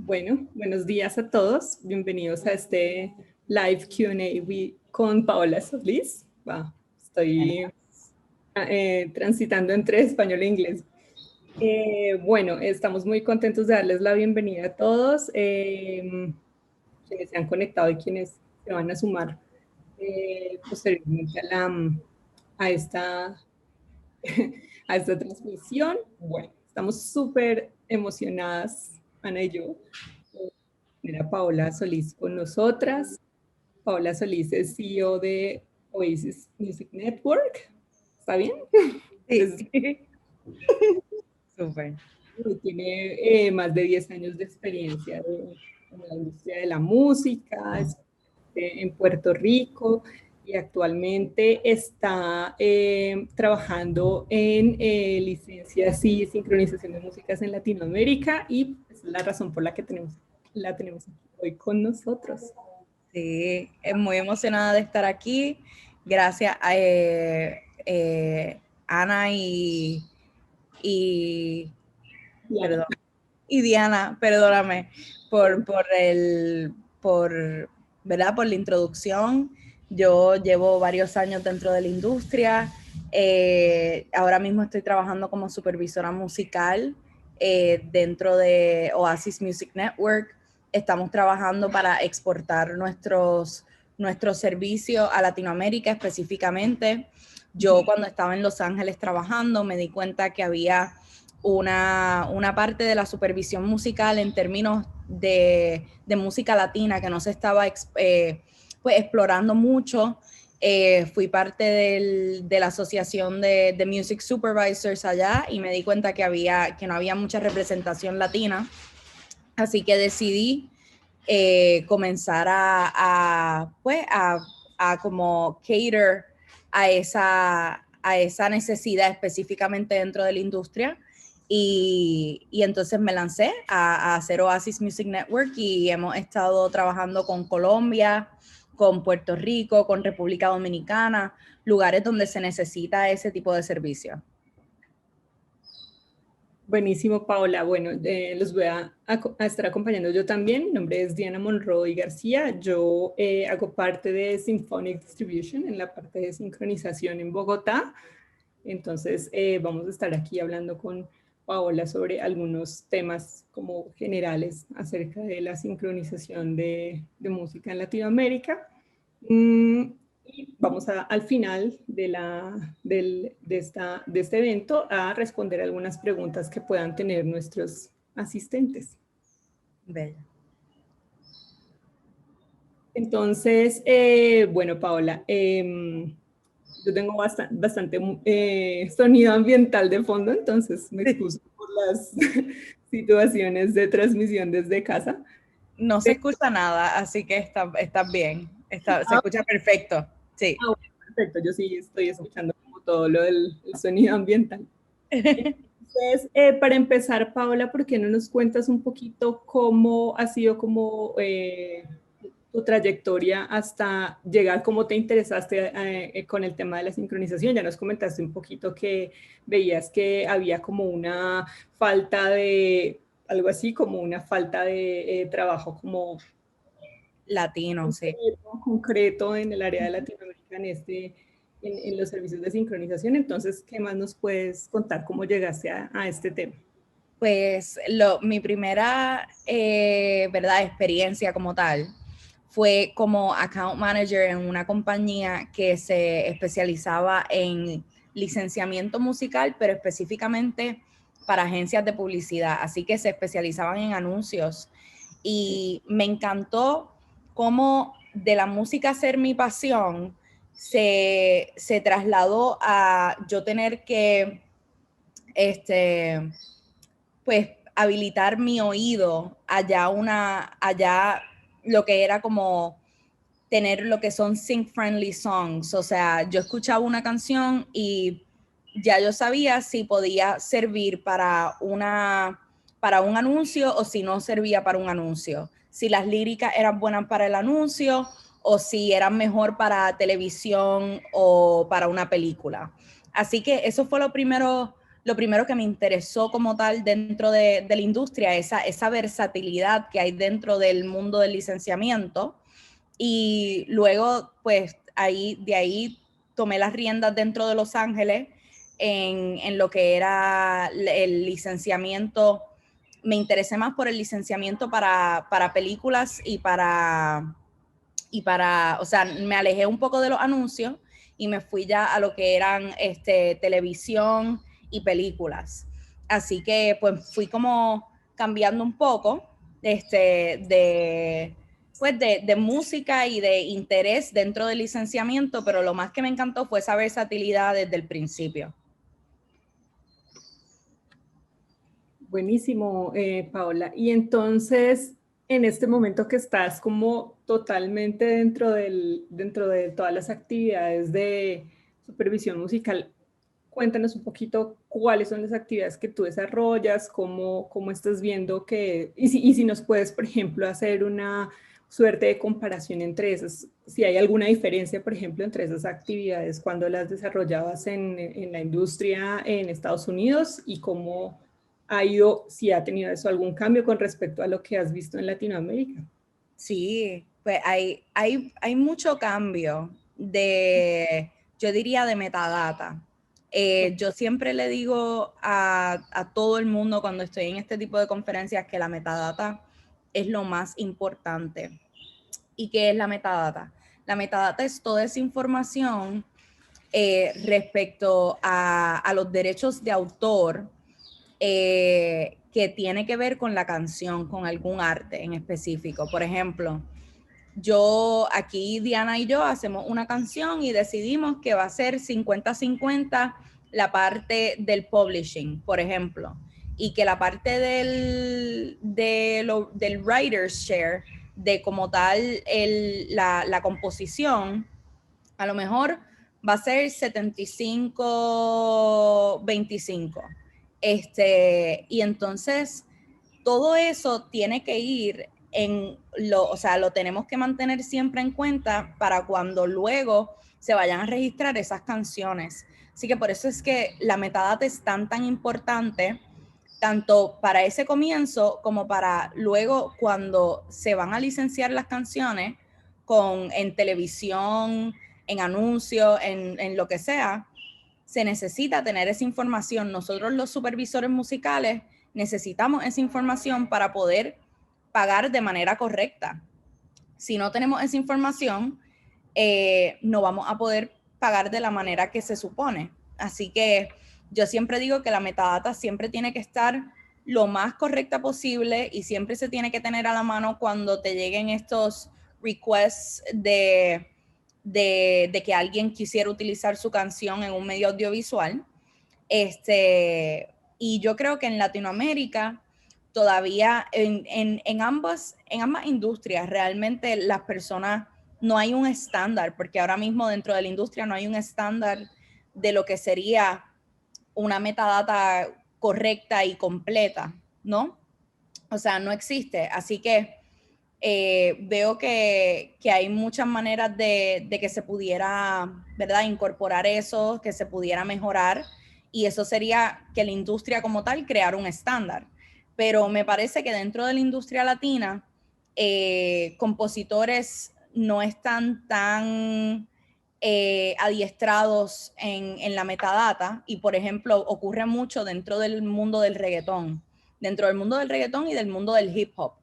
Bueno, buenos días a todos. Bienvenidos a este live Q&A con Paola Solís. Estoy transitando entre español e inglés. Bueno, estamos muy contentos de darles la bienvenida a todos, quienes se han conectado y quienes se van a sumar posteriormente a esta, a esta transmisión. Bueno, estamos súper emocionadas, Ana y yo, tener a Paola Solís con nosotras. Paola Solís es CEO de Oasis Music Network. ¿Está bien? Sí. Súper. Tiene más de 10 años de experiencia en la industria de la música, en Puerto Rico, y actualmente está trabajando en licencias y sincronización de músicas en Latinoamérica, y es la razón por la que la tenemos hoy con nosotros. Sí, muy emocionada de estar aquí. Gracias a Ana Diana. perdón, y Diana, perdóname, por ¿verdad? Por la introducción. Yo llevo varios años dentro de la industria. Ahora mismo estoy trabajando como supervisora musical dentro de Oasis Music Network. Estamos trabajando para exportar nuestros servicios a Latinoamérica específicamente. Yo cuando estaba en Los Ángeles trabajando me di cuenta que había una parte de la supervisión musical en términos de música latina que no se estaba pues explorando mucho. Fui parte de la asociación de Music Supervisors allá y me di cuenta que no había mucha representación latina. Así que decidí comenzar pues a como cater a esa necesidad específicamente dentro de la industria. Y entonces me lancé a hacer Oasis Music Network y hemos estado trabajando con Colombia, con Puerto Rico, con República Dominicana, lugares donde se necesita ese tipo de servicio. Buenísimo, Paola. Bueno, los voy a estar acompañando yo también. Mi nombre es Diana Monroy García. Yo hago parte de Symphonic Distribution en la parte de sincronización en Bogotá. Entonces, vamos a estar aquí hablando con Paola sobre algunos temas como generales acerca de la sincronización de música en Latinoamérica. Y vamos al final de este evento a responder algunas preguntas que puedan tener nuestros asistentes. Bella. Entonces, bueno, Paola, yo tengo bastante sonido ambiental de fondo, entonces me excuso por las situaciones de transmisión desde casa. No se escucha nada, así que está bien. Se escucha perfecto. Sí. Bueno, perfecto, yo sí estoy escuchando como todo lo del sonido ambiental. Entonces, para empezar, Paola, ¿por qué no nos cuentas un poquito cómo ha sido como tu trayectoria hasta llegar, cómo te interesaste con el tema de la sincronización? Ya nos comentaste un poquito que veías que había como una falta de, algo así, como una falta de trabajo como Latino, sí. concreto en el área de Latinoamérica en los servicios de sincronización. Entonces, ¿qué más nos puedes contar? ¿Cómo llegaste a este tema? Pues mi primera ¿verdad? Experiencia como tal fue como account manager en una compañía que se especializaba en licenciamiento musical, pero específicamente para agencias de publicidad. Así que se especializaban en anuncios. Y me encantó cómo de la música ser mi pasión se trasladó a yo tener que pues habilitar mi oído allá lo que era como tener lo que son sync friendly songs, o sea, yo escuchaba una canción y ya yo sabía si podía servir para un anuncio o si no servía para un anuncio, si las líricas eran buenas para el anuncio o si eran mejor para televisión o para una película. Así que eso fue lo primero que me interesó como tal dentro de la industria, esa versatilidad que hay dentro del mundo del licenciamiento. Y luego, pues, de ahí tomé las riendas dentro de Los Ángeles en lo que era el licenciamiento. Me interesé más por el licenciamiento para películas o sea, me alejé un poco de los anuncios y me fui ya a lo que eran televisión y películas. Así que pues fui como cambiando un poco de música y de interés dentro del licenciamiento, pero lo más que me encantó fue esa versatilidad desde el principio. Buenísimo, Paola. Y entonces, en este momento que estás como totalmente dentro de todas las actividades de supervisión musical, cuéntanos un poquito cuáles son las actividades que tú desarrollas, cómo estás viendo y si nos puedes, por ejemplo, hacer una suerte de comparación entre esas, si hay alguna diferencia, por ejemplo, entre esas actividades cuando las desarrollabas en la industria en Estados Unidos y cómo ha ido, si ha tenido eso algún cambio con respecto a lo que has visto en Latinoamérica. Sí, pues hay mucho cambio yo diría, de metadata. Yo siempre le digo a todo el mundo cuando estoy en este tipo de conferencias que la metadata es lo más importante. ¿Y qué es la metadata? La metadata es toda esa información respecto a los derechos de autor que tiene que ver con la canción, con algún arte en específico. Por ejemplo, aquí Diana y yo hacemos una canción y decidimos que va a ser 50-50 la parte del publishing, por ejemplo, y que la parte del writer's share, de como tal la composición, a lo mejor va a ser 75-25. Y entonces todo eso tiene que ir o sea, lo tenemos que mantener siempre en cuenta para cuando luego se vayan a registrar esas canciones. Así que por eso es que la metadata es tan importante, tanto para ese comienzo como para luego cuando se van a licenciar las canciones en televisión, en anuncios, en lo que sea. Se necesita tener esa información. Nosotros los supervisores musicales necesitamos esa información para poder pagar de manera correcta. Si no tenemos esa información, no vamos a poder pagar de la manera que se supone. Así que yo siempre digo que la metadata siempre tiene que estar lo más correcta posible y siempre se tiene que tener a la mano cuando te lleguen estos requests de que alguien quisiera utilizar su canción en un medio audiovisual. Y yo creo que en Latinoamérica todavía en ambas industrias realmente las personas no hay un estándar, porque ahora mismo dentro de la industria no hay un estándar de lo que sería una metadata correcta y completa, ¿no? O sea, no existe. Así que veo que hay muchas maneras de que se pudiera, ¿verdad?, incorporar eso, que se pudiera mejorar, y eso sería que la industria como tal creara un estándar. Pero me parece que dentro de la industria latina, compositores no están tan adiestrados en la metadata, y por ejemplo ocurre mucho dentro del mundo del reggaetón y del mundo del hip hop,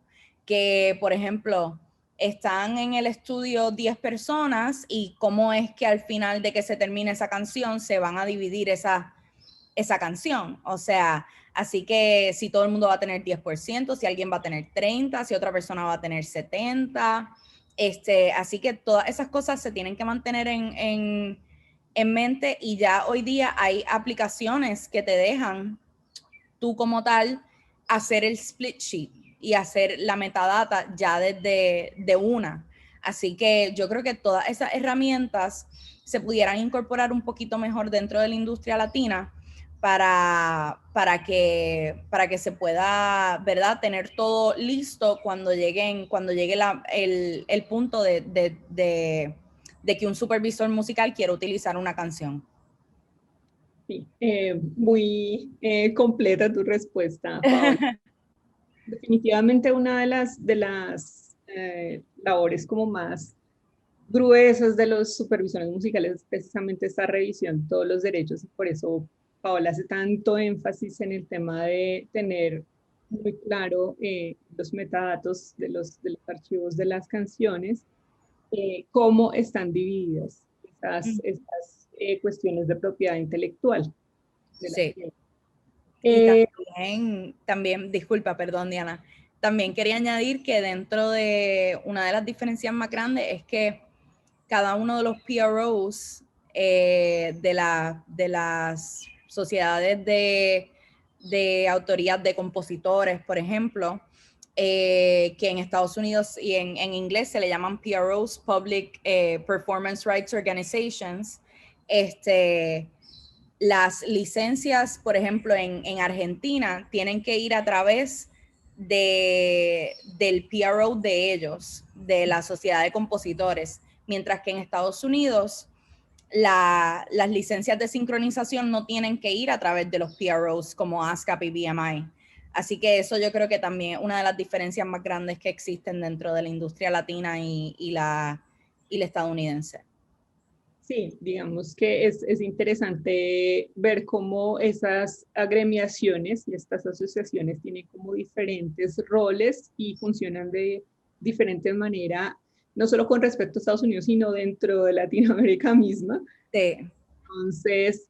que por ejemplo están en el estudio 10 personas y cómo es que al final de que se termine esa canción se van a dividir esa canción. O sea, así que si todo el mundo va a tener 10%, si alguien va a tener 30%, si otra persona va a tener 70%. Así que todas esas cosas se tienen que mantener en mente, y ya hoy día hay aplicaciones que te dejan tú como tal hacer el split sheet y hacer la metadata ya desde de una. Así que yo creo que todas esas herramientas se pudieran incorporar un poquito mejor dentro de la industria latina para que se pueda, ¿verdad?, tener todo listo cuando llegue el punto de que un supervisor musical quiera utilizar una canción. Sí, muy completa tu respuesta, Paola. Definitivamente una de las labores como más gruesas de los supervisores musicales es precisamente esta revisión, todos los derechos, y por eso Paola hace tanto énfasis en el tema de tener muy claro los metadatos de los archivos de las canciones, cómo están divididas estas cuestiones de propiedad intelectual de la Sí. piel. Y Eh, también, disculpa, perdón, Diana, también quería añadir que dentro de una de las diferencias más grandes es que cada uno de los PROs de las sociedades de autoría de compositores, por ejemplo, que en Estados Unidos y en inglés se le llaman PROs, Public Performance Rights Organizations, las licencias, por ejemplo, en Argentina, tienen que ir a través del PRO de ellos, de la Sociedad de Compositores, mientras que en Estados Unidos las licencias de sincronización no tienen que ir a través de los PROs como ASCAP y BMI. Así que eso yo creo que también es una de las diferencias más grandes que existen dentro de la industria latina y la estadounidense. Sí, digamos que es interesante ver cómo esas agremiaciones y estas asociaciones tienen como diferentes roles y funcionan de diferente manera, no solo con respecto a Estados Unidos, sino dentro de Latinoamérica misma. Sí. Entonces,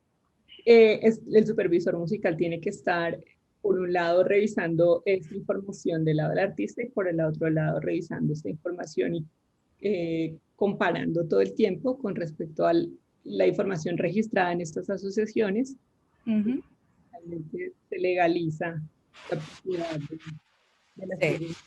el supervisor musical tiene que estar, por un lado, revisando esta información del lado del artista y por el otro lado, revisando esta información y comparando todo el tiempo con respecto a la información registrada en estas asociaciones. Uh-huh. Realmente se legaliza la propiedad de las Sí. piezas.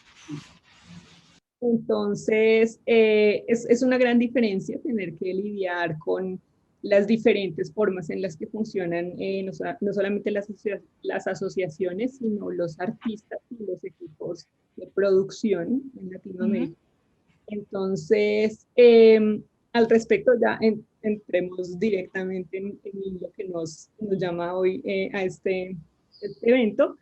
Entonces, es una gran diferencia tener que lidiar con las diferentes formas en las que funcionan no solamente las asociaciones, sino los artistas y los equipos de producción en Uh-huh. Latinoamérica. Entonces, al respecto, ya entremos directamente en lo que nos llama hoy a este evento.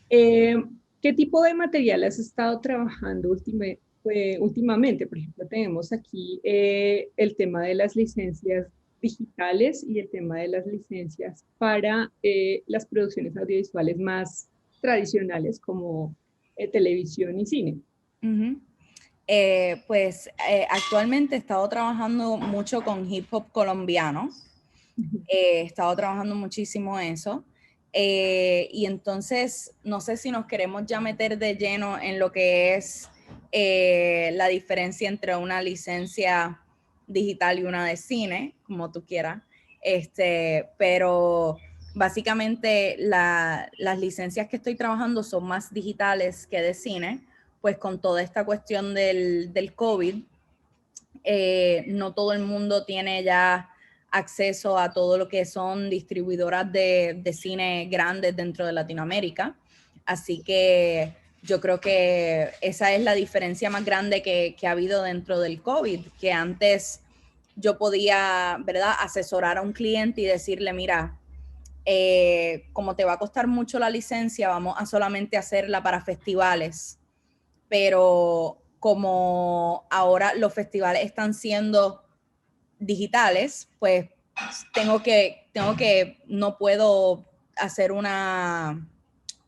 Eh, ¿Qué tipo de material has estado trabajando últimamente? Por ejemplo, tenemos aquí el tema de las licencias digitales y el tema de las licencias para las producciones audiovisuales más tradicionales como televisión y cine. Uh-huh. Actualmente he estado trabajando mucho con hip hop colombiano. He estado trabajando muchísimo eso. Y entonces, no sé si nos queremos ya meter de lleno en lo que es la diferencia entre una licencia digital y una de cine, como tú quieras. Pero básicamente las licencias que estoy trabajando son más digitales que de cine, pues con toda esta cuestión del COVID, no todo el mundo tiene ya acceso a todo lo que son distribuidoras de cine grandes dentro de Latinoamérica. Así que yo creo que esa es la diferencia más grande que ha habido dentro del COVID, que antes yo podía, ¿verdad?, asesorar a un cliente y decirle, mira, como te va a costar mucho la licencia, vamos a solamente hacerla para festivales, pero como ahora los festivales están siendo digitales, pues no puedo hacer una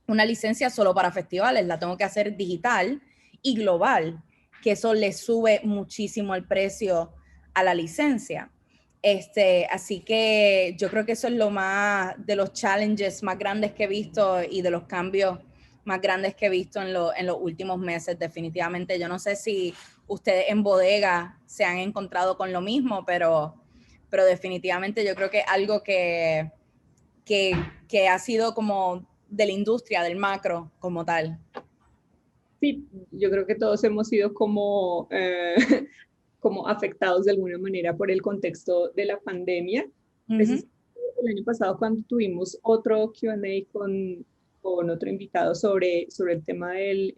licencia solo para festivales, la tengo que hacer digital y global, que eso le sube muchísimo el precio a la licencia. Así que yo creo que eso es lo más de los challenges más grandes que he visto y de los cambios más grandes que he visto en los últimos meses, definitivamente. Yo no sé si ustedes en bodega se han encontrado con lo mismo, pero definitivamente yo creo que algo que ha sido como de la industria, del macro como tal. Sí, yo creo que todos hemos sido como, como afectados de alguna manera por el contexto de la pandemia. Uh-huh. Precisamente el año pasado cuando tuvimos otro Q&A con otro invitado sobre el tema del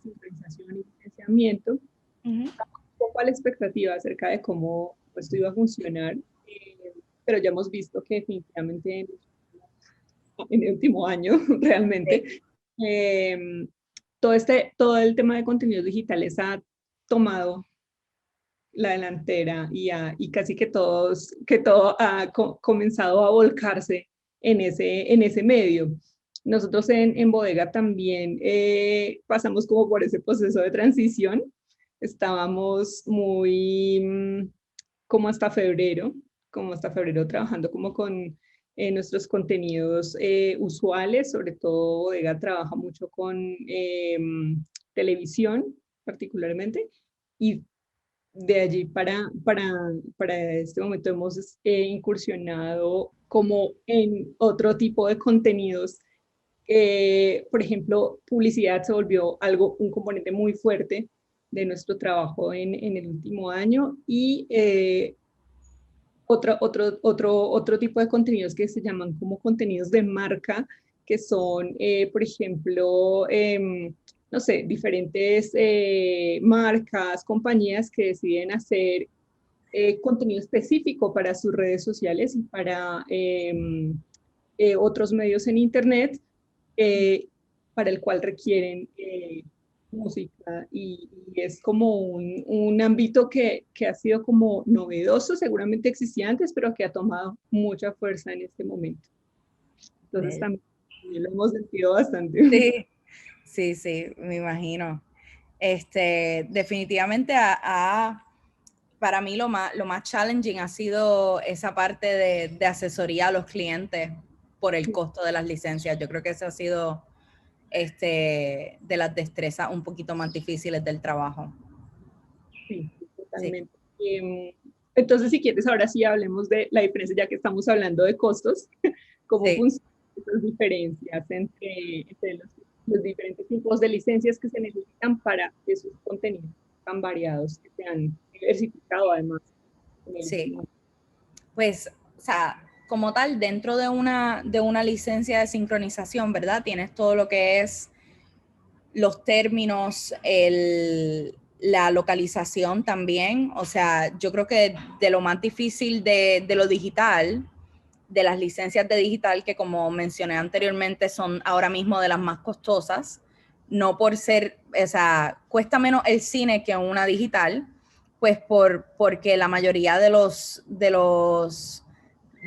sincronización y financiamiento, Uh-huh. un poco a la expectativa acerca de cómo esto iba a funcionar. pero ya hemos visto que definitivamente en el último año realmente todo el tema de contenidos digitales ha tomado la delantera y casi que todo ha comenzado a volcarse en ese medio. Nosotros en Bodega también pasamos como por ese proceso de transición. Estábamos muy como hasta febrero trabajando como con nuestros contenidos usuales, sobre todo Bodega trabaja mucho con televisión particularmente, y de allí para este momento hemos incursionado como en otro tipo de contenidos. Por ejemplo, publicidad se volvió un componente muy fuerte de nuestro trabajo en el último año, y otro tipo de contenidos que se llaman como contenidos de marca, que son, por ejemplo, no sé, diferentes marcas, compañías que deciden hacer contenido específico para sus redes sociales y para otros medios en Internet, eh, para el cual requieren música, y es como un ámbito que ha sido como novedoso, seguramente existía antes, pero que ha tomado mucha fuerza en este momento. Entonces también lo hemos sentido bastante. Sí, sí, sí, me imagino. Definitivamente para mí lo más challenging ha sido esa parte de asesoría a los clientes por el costo de las licencias. Yo creo que eso ha sido de las destrezas un poquito más difíciles del trabajo. Sí, Sí, totalmente. Entonces, si quieres, ahora sí hablemos de la diferencia, ya que estamos hablando de costos, cómo sí. funcionan esas diferencias entre los diferentes tipos de licencias que se necesitan para esos contenidos tan variados que se han diversificado además en el Sí, último año. pues, o sea, como tal, dentro de una licencia de sincronización, ¿verdad? Tienes todo lo que es los términos, la localización también. O sea, yo creo que de lo más difícil de lo digital, de las licencias de digital, que como mencioné anteriormente son ahora mismo de las más costosas, no por ser, o sea, cuesta menos el cine que una digital, pues porque la mayoría de los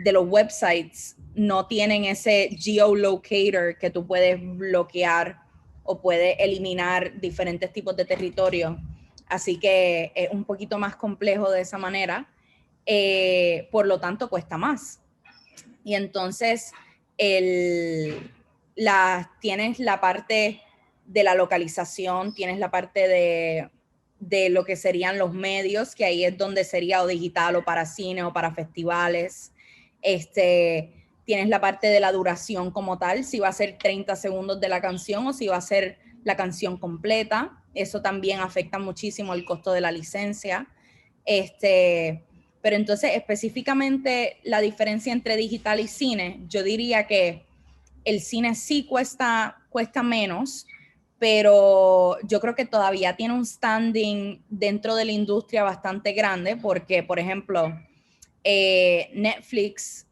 websites no tienen ese geolocator que tú puedes bloquear o puedes eliminar diferentes tipos de territorio. Así que es un poquito más complejo de esa manera. Por lo tanto, cuesta más. Y entonces tienes la parte de la localización, tienes la parte de lo que serían los medios, que ahí es donde sería o digital o para cine o para festivales. Tienes la parte de la duración como tal, si va a ser 30 segundos de la canción o si va a ser la canción completa. Eso también afecta muchísimo el costo de la licencia. Pero entonces específicamente la diferencia entre digital y cine, yo diría que el cine sí cuesta menos, pero yo creo que todavía tiene un standing dentro de la industria bastante grande porque, por ejemplo, Netflix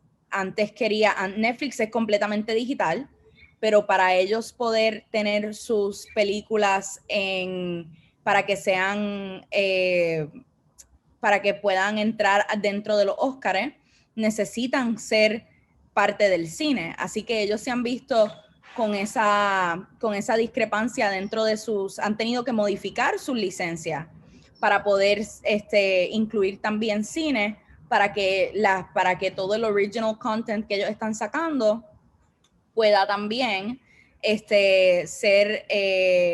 Netflix es completamente digital, pero para ellos poder tener sus películas para que sean, para que puedan entrar dentro de los Óscares, necesitan ser parte del cine. Así que ellos se han visto con esa discrepancia dentro de han tenido que modificar sus licencias para poder incluir también cine, para que todo el original content que ellos están sacando pueda también ser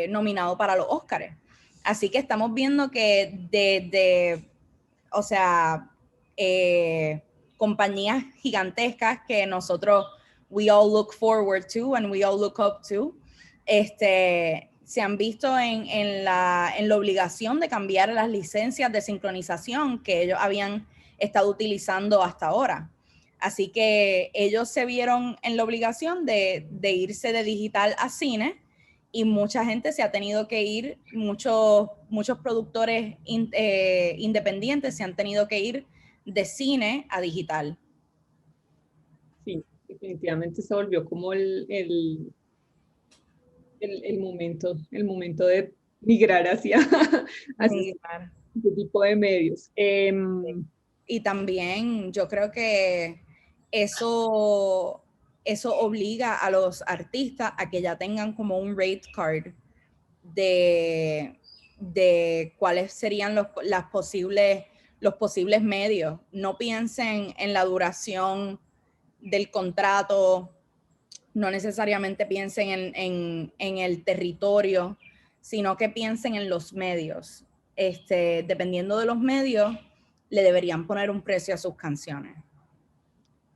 nominado para los Óscares. Así que estamos viendo que o sea, compañías gigantescas que nosotros, we all look forward to and we all look up to, se han visto en la obligación de cambiar las licencias de sincronización que ellos habían estado utilizando hasta ahora. Así que ellos se vieron en la obligación de irse de digital a cine, y mucha gente se ha tenido que ir, muchos productores independientes se han tenido que ir de cine a digital. definitivamente se volvió como el momento de migrar hacia Sí, claro. este tipo de medios. Y también yo creo que eso, eso obliga a los artistas a que ya tengan como un rate card de cuáles serían los posibles medios. No piensen en la duración del contrato, no necesariamente piensen en el territorio, sino que piensen en los medios. Dependiendo de los medios, le deberían poner un precio a sus canciones.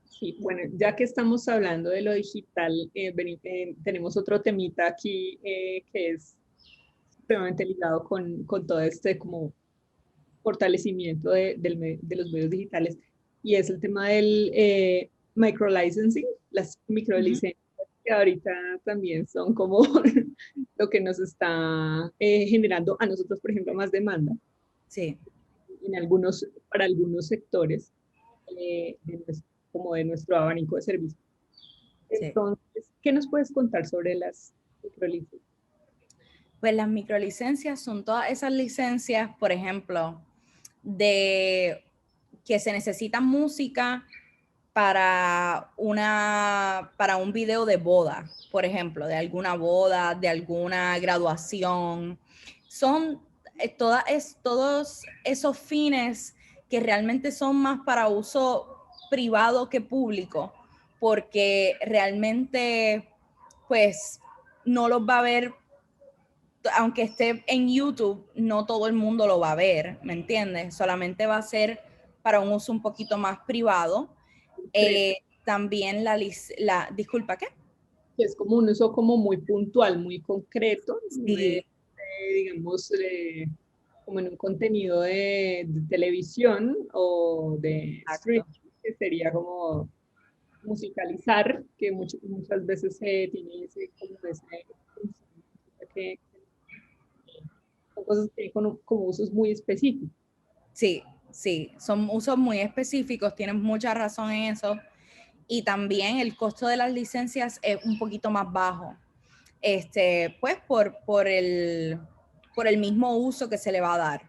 Sí, bueno, ya que estamos hablando de lo digital, tenemos otro temita aquí que es supremamente ligado con todo este como fortalecimiento de los medios digitales y es el tema del microlicensing, las microlicencias que ahorita también son como lo que nos está generando a nosotros, por ejemplo, más demanda Sí. para algunos sectores como de nuestro abanico de servicios. Sí. Entonces, ¿qué nos puedes contar sobre las microlicencias? Pues las microlicencias son todas esas licencias, por ejemplo, de que se necesita música para un video de boda, por ejemplo, de alguna boda, de alguna graduación. Son todos esos fines que realmente son más para uso privado que público, porque realmente, pues, no los va a ver, aunque esté en YouTube, no todo el mundo lo va a ver, ¿me entiendes? Solamente va a ser para un uso un poquito más privado. También disculpa, ¿qué? Que es como un uso como muy puntual, muy concreto, Sí, digamos, como en un contenido de televisión o de streaming, exacto. que sería como musicalizar, que muchas veces se tiene ese que son cosas que con como usos muy específicos. Sí, sí, son usos muy específicos, tienes mucha razón en eso. Y también el costo de las licencias es un poquito más bajo. Pues por el mismo uso que se le va a dar.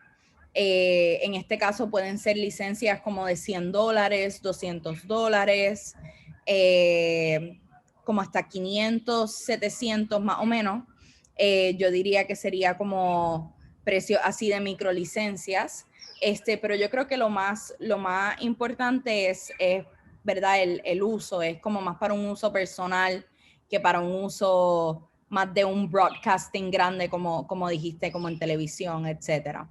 En este caso pueden ser licencias como de $100, $200, como hasta 500, 700 más o menos. Yo diría que sería como precio así de microlicencias. Pero yo creo que lo más importante es ¿verdad? El uso, es como más para un uso personal que para un uso más de un broadcasting grande, como dijiste, como en televisión, etcétera.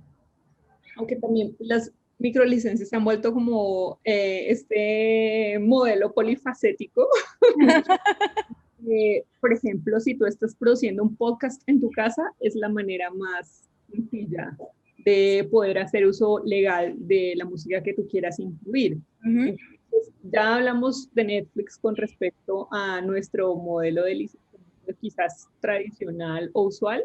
Aunque también las microlicencias se han vuelto como este modelo polifacético. Por ejemplo, si tú estás produciendo un podcast en tu casa, es la manera más sencilla de poder hacer uso legal de la música que tú quieras incluir. Uh-huh. Entonces, ya hablamos de Netflix con respecto a nuestro modelo de licenciamiento quizás tradicional o usual,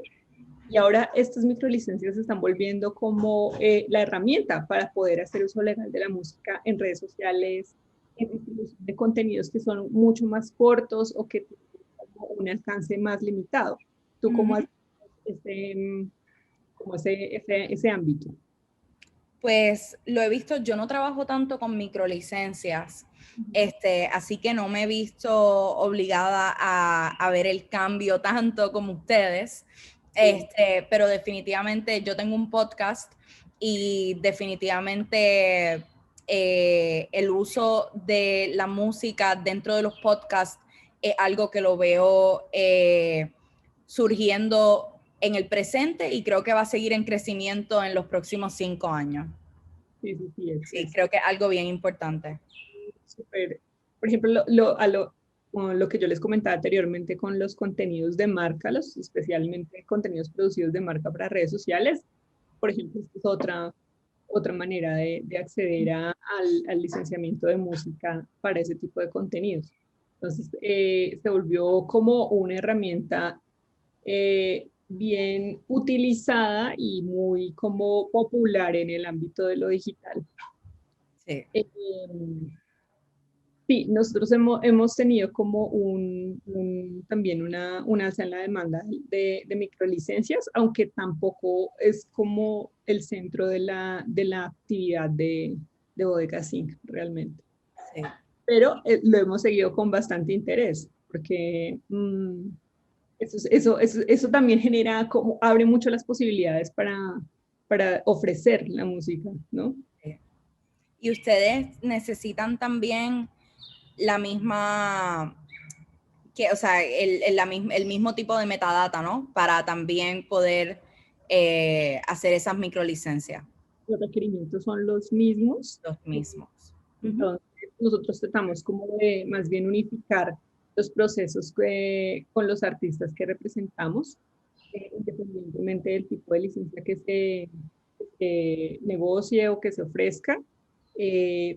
y ahora estas microlicencias se están volviendo como la herramienta para poder hacer uso legal de la música en redes sociales, en distribución de contenidos que son mucho más cortos o que tienen un alcance más limitado. ¿Tú cómo has Uh-huh. ese ámbito? Pues lo he visto, yo no trabajo tanto con microlicencias, así que no me he visto obligada a ver el cambio tanto como ustedes, pero definitivamente yo tengo un podcast y definitivamente el uso de la música dentro de los podcasts es algo que lo veo surgiendo en el presente y creo que va a seguir en crecimiento en los próximos 5 años. Sí, sí, sí, Sí, creo que es algo bien importante. súper. Por ejemplo, como lo que yo les comentaba anteriormente con los contenidos de marca, especialmente contenidos producidos de marca para redes sociales, por ejemplo, esta es otra manera de acceder al licenciamiento de música para ese tipo de contenidos. Entonces, se volvió como una herramienta bien utilizada y muy como popular en el ámbito de lo digital. Sí. Eh, Sí, nosotros hemos tenido como también una alza en la demanda de microlicencias, aunque tampoco es como el centro de la actividad de Bodega Zinc realmente. Sí. Pero lo hemos seguido con bastante interés, porque eso también genera, como abre mucho las posibilidades para ofrecer la música, ¿no? Sí. Y ustedes necesitan también la misma, o sea, el mismo tipo de metadata, ¿no? Para también poder hacer esas microlicencias. Los requerimientos son los mismos. Los mismos. Entonces, nosotros tratamos como de más bien unificar los procesos con los artistas que representamos, independientemente del tipo de licencia que se negocie o que se ofrezca.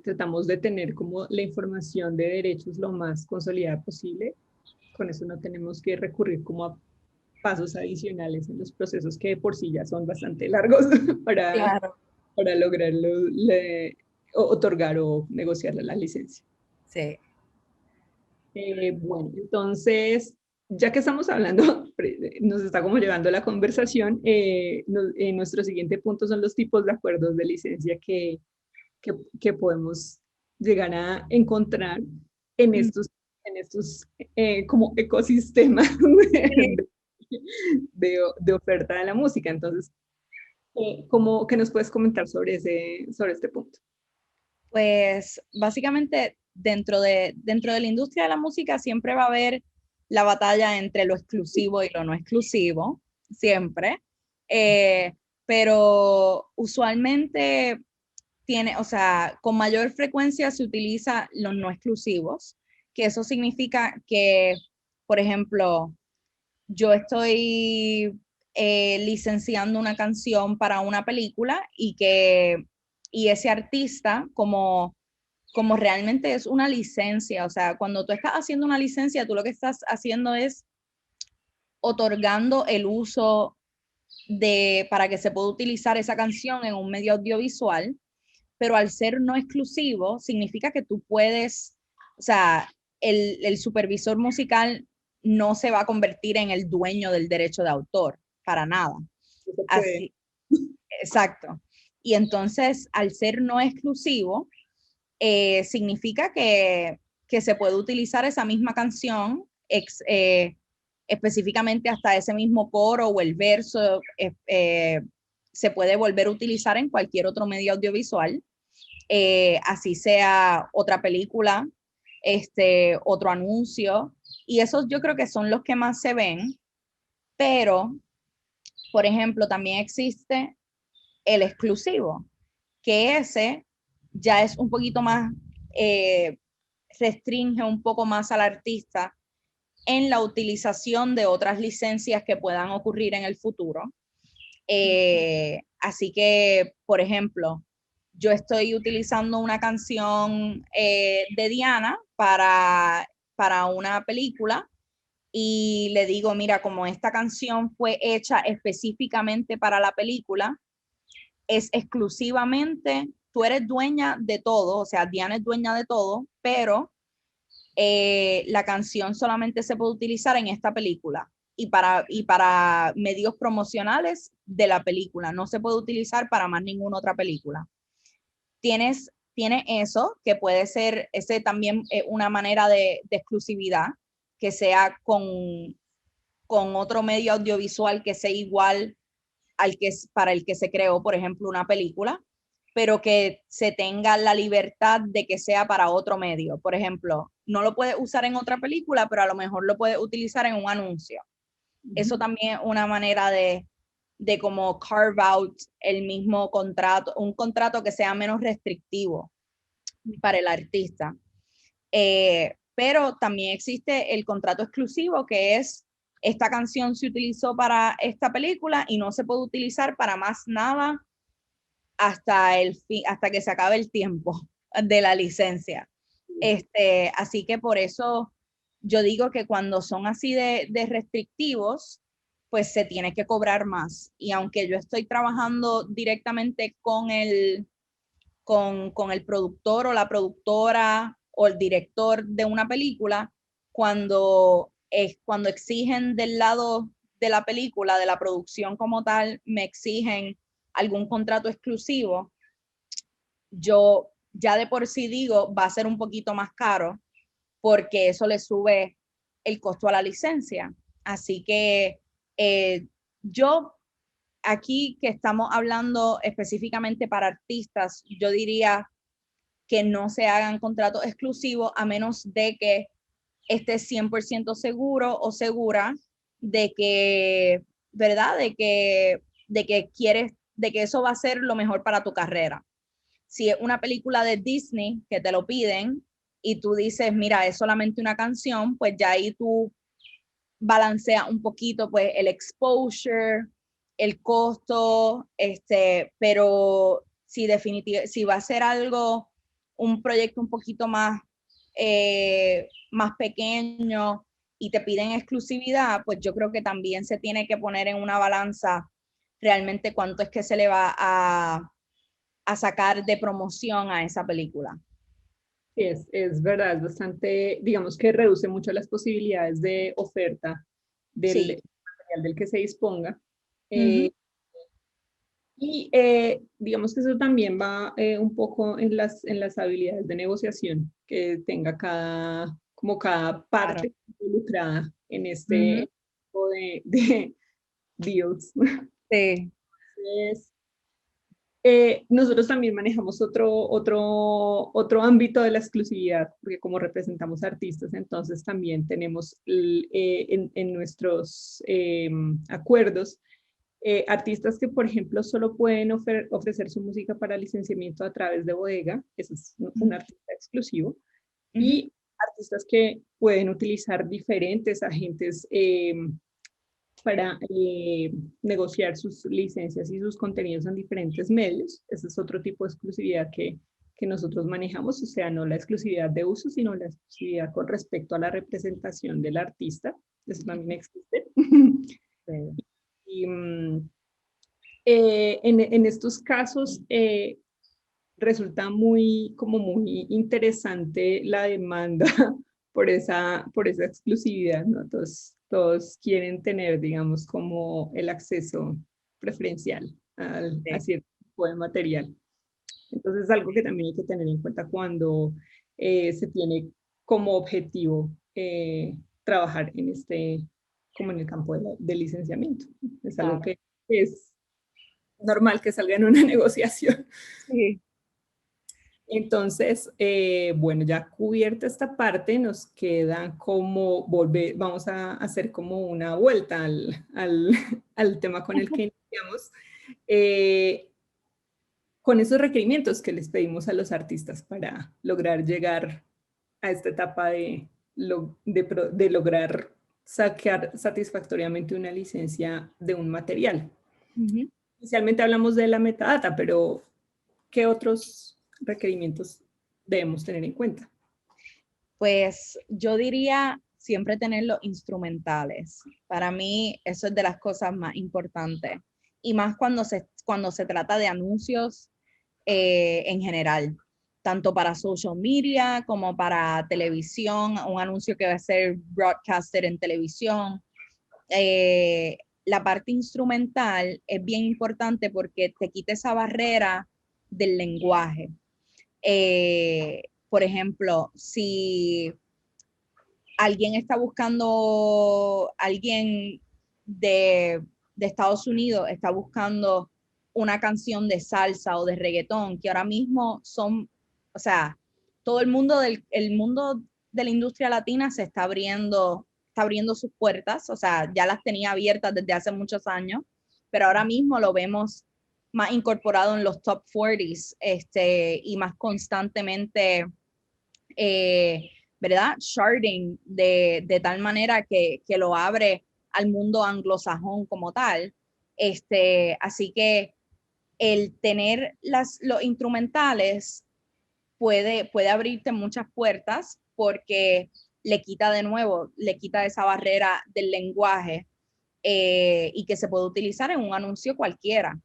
Tratamos de tener como la información de derechos lo más consolidada posible. Con eso no tenemos que recurrir como a pasos adicionales en los procesos que de por sí ya son bastante largos para, Claro. para lograrlo, otorgar o negociar la licencia. Sí. Bueno, entonces, ya que estamos hablando, nos está como llevando la conversación, nuestro siguiente punto son los tipos de acuerdos de licencia que podemos llegar a encontrar en estos como ecosistemas de oferta de la música. Entonces, ¿qué nos puedes comentar sobre este punto? Pues básicamente dentro de la industria de la música siempre va a haber la batalla entre lo exclusivo y lo no exclusivo, siempre. Pero usualmente o sea, con mayor frecuencia se utiliza los no exclusivos, que eso significa que, por ejemplo, yo estoy licenciando una canción para una película y ese artista, como realmente es una licencia, o sea, cuando tú estás haciendo una licencia, tú lo que estás haciendo es otorgando el uso para que se pueda utilizar esa canción en un medio audiovisual, pero al ser no exclusivo, significa que tú puedes, o sea, el supervisor musical no se va a convertir en el dueño del derecho de autor, para nada. Así, exacto. Y entonces, al ser no exclusivo, significa que se puede utilizar esa misma canción específicamente hasta ese mismo coro o el verso, se puede volver a utilizar en cualquier otro medio audiovisual, así sea otra película, otro anuncio, y esos yo creo que son los que más se ven, pero, por ejemplo, también existe el exclusivo, que ese ya es un poquito más, restringe un poco más al artista en la utilización de otras licencias que puedan ocurrir en el futuro. Así que, por ejemplo, yo estoy utilizando una canción de Diana para una película y le digo, mira, como esta canción fue hecha específicamente para la película, es exclusivamente, tú eres dueña de todo, o sea, Diana es dueña de todo, pero la canción solamente se puede utilizar en esta película y para medios promocionales de la película, no se puede utilizar para más ninguna otra película. Tiene eso, que puede ser ese también una manera de exclusividad, que sea con otro medio audiovisual que sea igual para el que se creó, por ejemplo, una película, pero que se tenga la libertad de que sea para otro medio. Por ejemplo, no lo puedes usar en otra película, pero a lo mejor lo puedes utilizar en un anuncio. Eso también es una manera de como carve out el mismo contrato, un contrato que sea menos restrictivo para el artista. Pero también existe el contrato exclusivo, que es esta canción se utilizó para esta película y no se puede utilizar para más nada hasta que se acabe el tiempo de la licencia. Así que por eso yo digo que cuando son así de restrictivos, pues se tiene que cobrar más. Y aunque yo estoy trabajando directamente con el productor o la productora o el director de una película, cuando exigen del lado de la película, de la producción como tal, me exigen algún contrato exclusivo, yo ya de por sí digo, va a ser un poquito más caro porque eso le sube el costo a la licencia. Así que yo aquí que estamos hablando específicamente para artistas, yo diría que no se hagan contratos exclusivos a menos de que estés 100% seguro o segura de que, ¿verdad? De que quieres, de que eso va a ser lo mejor para tu carrera. Si es una película de Disney que te lo piden y tú dices, mira, es solamente una canción, pues ya ahí tú balanceas un poquito pues el exposure, el costo, pero si va a ser algo, un proyecto un poquito más pequeño y te piden exclusividad, pues yo creo que también se tiene que poner en una balanza realmente cuánto es que se le va a sacar de promoción a esa película. Es verdad, es bastante, digamos que reduce mucho las posibilidades de oferta del Sí. material del que se disponga. Uh-huh. Y digamos que eso también va un poco en las habilidades de negociación que tenga como cada Claro. parte involucrada en Uh-huh. este tipo de deals. Sí. Entonces, nosotros también manejamos otro ámbito de la exclusividad, porque como representamos artistas, entonces también tenemos en nuestros acuerdos artistas que, por ejemplo, solo pueden ofrecer su música para licenciamiento a través de bodega, ese es un artista exclusivo, Uh-huh. y artistas que pueden utilizar diferentes agentes para negociar sus licencias y sus contenidos en diferentes medios. Ese es otro tipo de exclusividad que nosotros manejamos, o sea, no la exclusividad de uso, sino la exclusividad con respecto a la representación del artista. Eso también existe. Sí. Y, en estos casos resulta como muy interesante la demanda por esa exclusividad, ¿no? Todos quieren tener, digamos, como el acceso preferencial a Sí. cierto tipo de material. Entonces es algo que también hay que tener en cuenta cuando se tiene como objetivo trabajar como en el campo del licenciamiento. Es algo Claro. que es normal que salga en una negociación. Sí. Entonces, bueno, ya cubierta esta parte, nos queda como vamos a hacer como una vuelta al tema con el que iniciamos, eh, con esos requerimientos que les pedimos a los artistas para lograr llegar a esta etapa de lograr sacar satisfactoriamente una licencia de un material. Uh-huh. Inicialmente hablamos de la metadata, pero ¿qué otros requerimientos debemos tener en cuenta? Pues yo diría siempre tener los instrumentales. Para mí eso es de las cosas más importantes. Y más cuando se trata de anuncios en general, tanto para social media como para televisión, un anuncio que va a ser broadcaster en televisión. La parte instrumental es bien importante porque te quita esa barrera del lenguaje. Por ejemplo, si alguien está buscando, alguien de Estados Unidos está buscando una canción de salsa o de reggaetón, que ahora mismo son, o sea, todo el mundo de la industria latina se está abriendo sus puertas, o sea, ya las tenía abiertas desde hace muchos años, pero ahora mismo lo vemos más incorporado en los top 40s, y más constantemente ¿verdad? Sharding de tal manera que lo abre al mundo anglosajón como tal. Así que el tener los instrumentales puede abrirte muchas puertas porque le quita de nuevo, le quita esa barrera del lenguaje y que se puede utilizar en un anuncio cualquiera.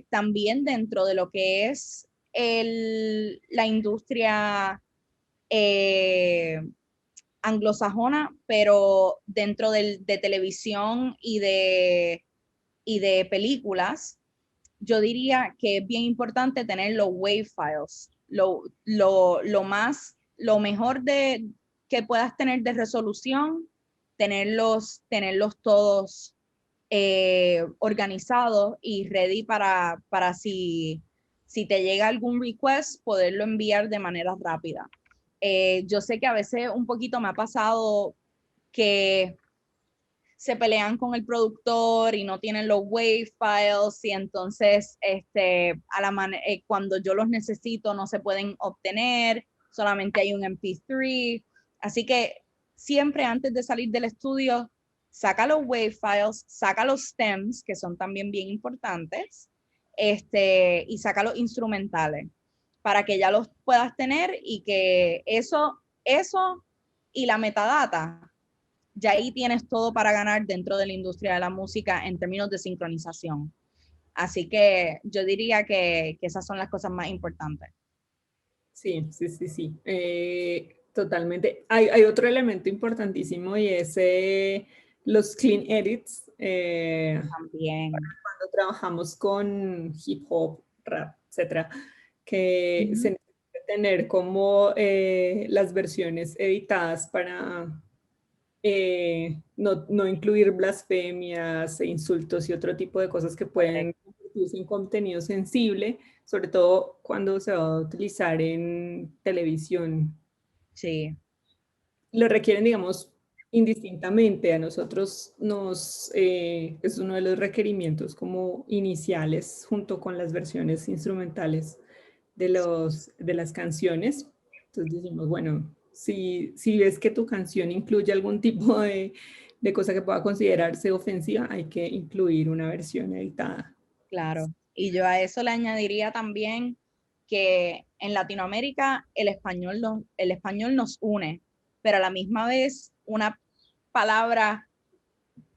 También dentro de lo que es la industria anglosajona, pero dentro de televisión y de películas, yo diría que es bien importante tener los WAV files, lo mejor que puedas tener de resolución, tenerlos todos organizados y ready para si te llega algún request, poderlo enviar de manera rápida. Yo sé que a veces un poquito me ha pasado que se pelean con el productor y no tienen los WAV files y entonces cuando yo los necesito no se pueden obtener, solamente hay un MP3. Así que siempre antes de salir del estudio, saca los WAV files, saca los stems, que son también bien importantes, y saca los instrumentales para que ya los puedas tener y que eso y la metadata, ya ahí tienes todo para ganar dentro de la industria de la música en términos de sincronización. Así que yo diría que esas son las cosas más importantes. Sí, sí, sí, sí. Totalmente. Hay otro elemento importantísimo y es los clean edits. También. Cuando trabajamos con hip hop, rap, etcétera, que se necesita tener como las versiones editadas para no incluir blasfemias, insultos y otro tipo de cosas que pueden convertirse en contenido sensible, sobre todo cuando se va a utilizar en televisión. Sí. Lo requieren, digamos, indistintamente. A nosotros es uno de los requerimientos como iniciales junto con las versiones instrumentales de las canciones. Entonces decimos, bueno, si ves que tu canción incluye algún tipo de cosa que pueda considerarse ofensiva, hay que incluir una versión editada. Claro. Y yo a eso le añadiría también que en Latinoamérica el español nos une, pero a la misma vez una palabra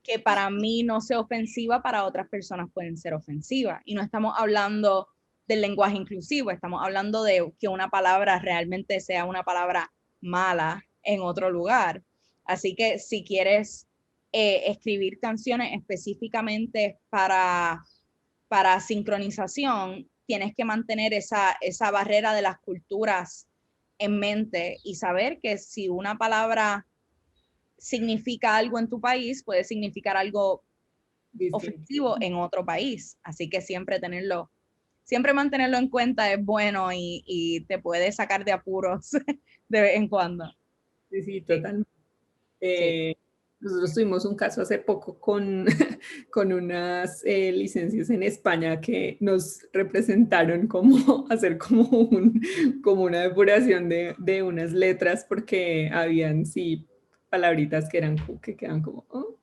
que para mí no sea ofensiva, para otras personas pueden ser ofensivas. Y no estamos hablando del lenguaje inclusivo, estamos hablando de que una palabra realmente sea una palabra mala en otro lugar. Así que si quieres escribir canciones específicamente para sincronización, tienes que mantener esa barrera de las culturas en mente y saber que si una palabra significa algo en tu país, puede significar algo ofensivo en otro país. Así que siempre mantenerlo en cuenta es bueno y te puede sacar de apuros de vez en cuando. Sí, sí, totalmente. Sí. Nosotros tuvimos un caso hace poco con, con unas licencias en España que nos representaron como hacer como una depuración de unas letras porque habían, sí, palabritas que quedan como... "Oh".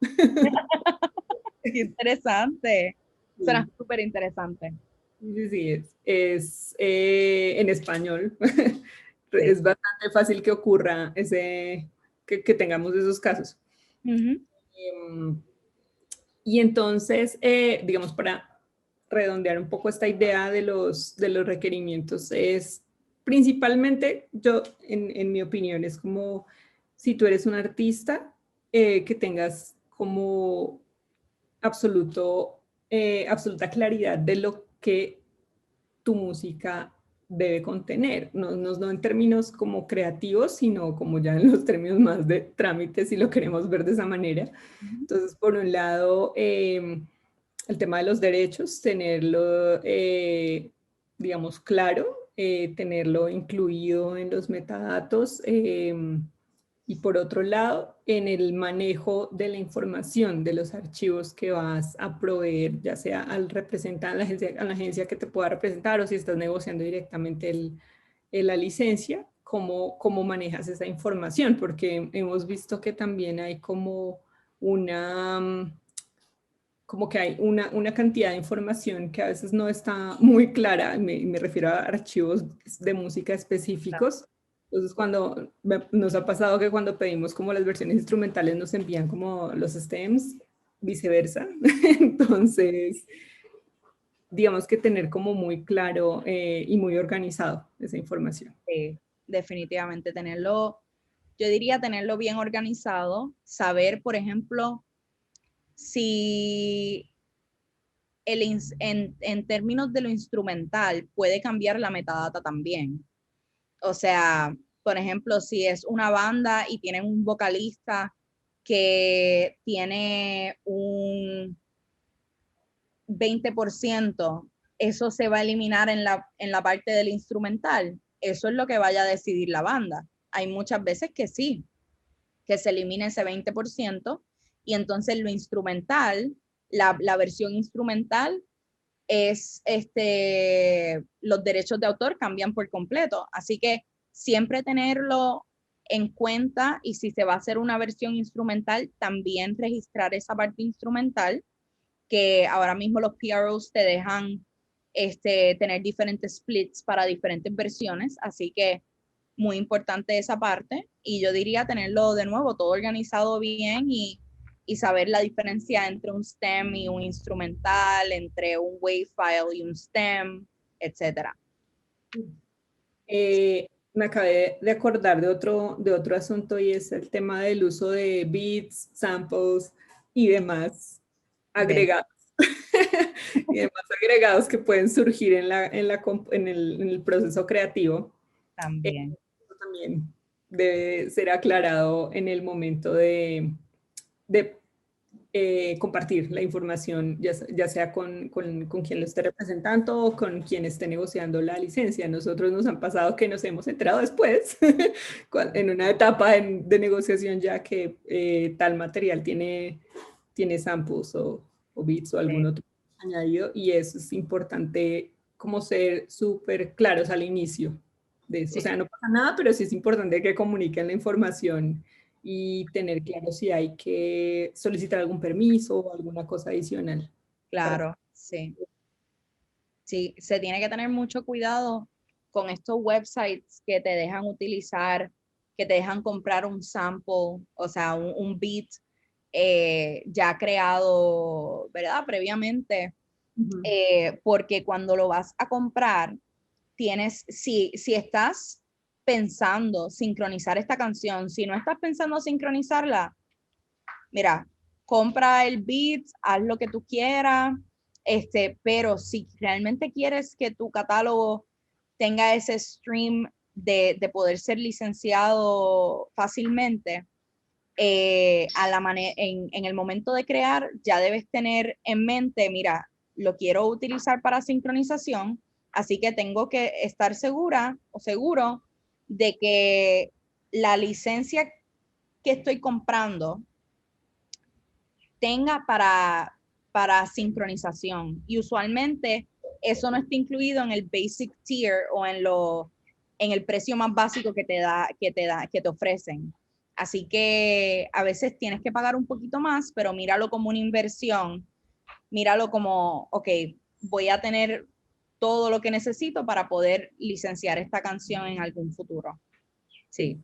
Qué interesante. Suena Sí, súper interesante. sí, sí, es en español. Sí. Es bastante fácil que ocurra que tengamos esos casos. Em, Y entonces, digamos, para redondear un poco esta idea de los requerimientos, es principalmente, en mi opinión, es como si tú eres un artista, que tengas como absoluta claridad de lo que tu música debe contener, no en términos como creativos, sino como ya en los términos más de trámites, si lo queremos ver de esa manera. Entonces, por un lado, el tema de los derechos, tenerlo, digamos, claro, tenerlo incluido en los metadatos. Y por otro lado, en el manejo de la información de los archivos que vas a proveer, ya sea al representar a la agencia que te pueda representar o si estás negociando directamente la licencia, cómo manejas esa información, porque hemos visto que también hay como que hay una cantidad de información que a veces no está muy clara, me refiero a archivos de música específicos. Entonces, nos ha pasado que cuando pedimos como las versiones instrumentales nos envían como los stems, viceversa. Entonces, digamos que tener como muy claro y muy organizado esa información. Sí. definitivamente tenerlo, yo diría tenerlo bien organizado, saber, por ejemplo, si en términos de lo instrumental puede cambiar la metadata también. O sea, por ejemplo, si es una banda y tienen un vocalista que tiene un 20%, eso se va a eliminar en la parte del instrumental. Eso es lo que vaya a decidir la banda. Hay muchas veces que sí, que se elimine ese 20% y entonces lo instrumental, la versión instrumental es, los derechos de autor cambian por completo. Así que siempre tenerlo en cuenta, y si se va a hacer una versión instrumental, también registrar esa parte instrumental, que ahora mismo los PROs te dejan tener diferentes splits para diferentes versiones, así que muy importante esa parte, y yo diría tenerlo de nuevo todo organizado bien y saber la diferencia entre un stem y un instrumental, entre un wave file y un stem, etcétera. Me acabé de acordar de otro asunto, y es el tema del uso de beats, samples y demás agregados. Y demás agregados que pueden surgir en el proceso creativo. También. Eso también debe ser aclarado en el momento de compartir la información, ya sea con quien lo esté representando o con quien esté negociando la licencia. Nosotros nos han pasado que nos hemos enterado después, en una etapa de negociación, ya que tal material tiene samples o beats o algún otro añadido, y eso es importante, como ser súper claros al inicio de eso. O sea, no pasa nada, pero sí es importante que comuniquen la información y tener claro si hay que solicitar algún permiso o alguna cosa adicional. Claro, sí. Sí, se tiene que tener mucho cuidado con estos websites que te dejan utilizar, que te dejan comprar un sample, o sea, un beat ya creado, ¿verdad? Previamente, porque cuando lo vas a comprar, si estás pensando sincronizar esta canción, si no estás pensando sincronizarla, mira, compra el beat, haz lo que tú quieras, pero si realmente quieres que tu catálogo tenga ese stream de poder ser licenciado fácilmente, en el momento de crear ya debes tener en mente, mira, lo quiero utilizar para sincronización, así que tengo que estar segura o seguro de que la licencia que estoy comprando tenga para sincronización. Y usualmente eso no está incluido en el basic tier o en el precio más básico que te ofrecen. Así que a veces tienes que pagar un poquito más, pero míralo como una inversión. Míralo como, ok, voy a tener todo lo que necesito para poder licenciar esta canción en algún futuro. Sí.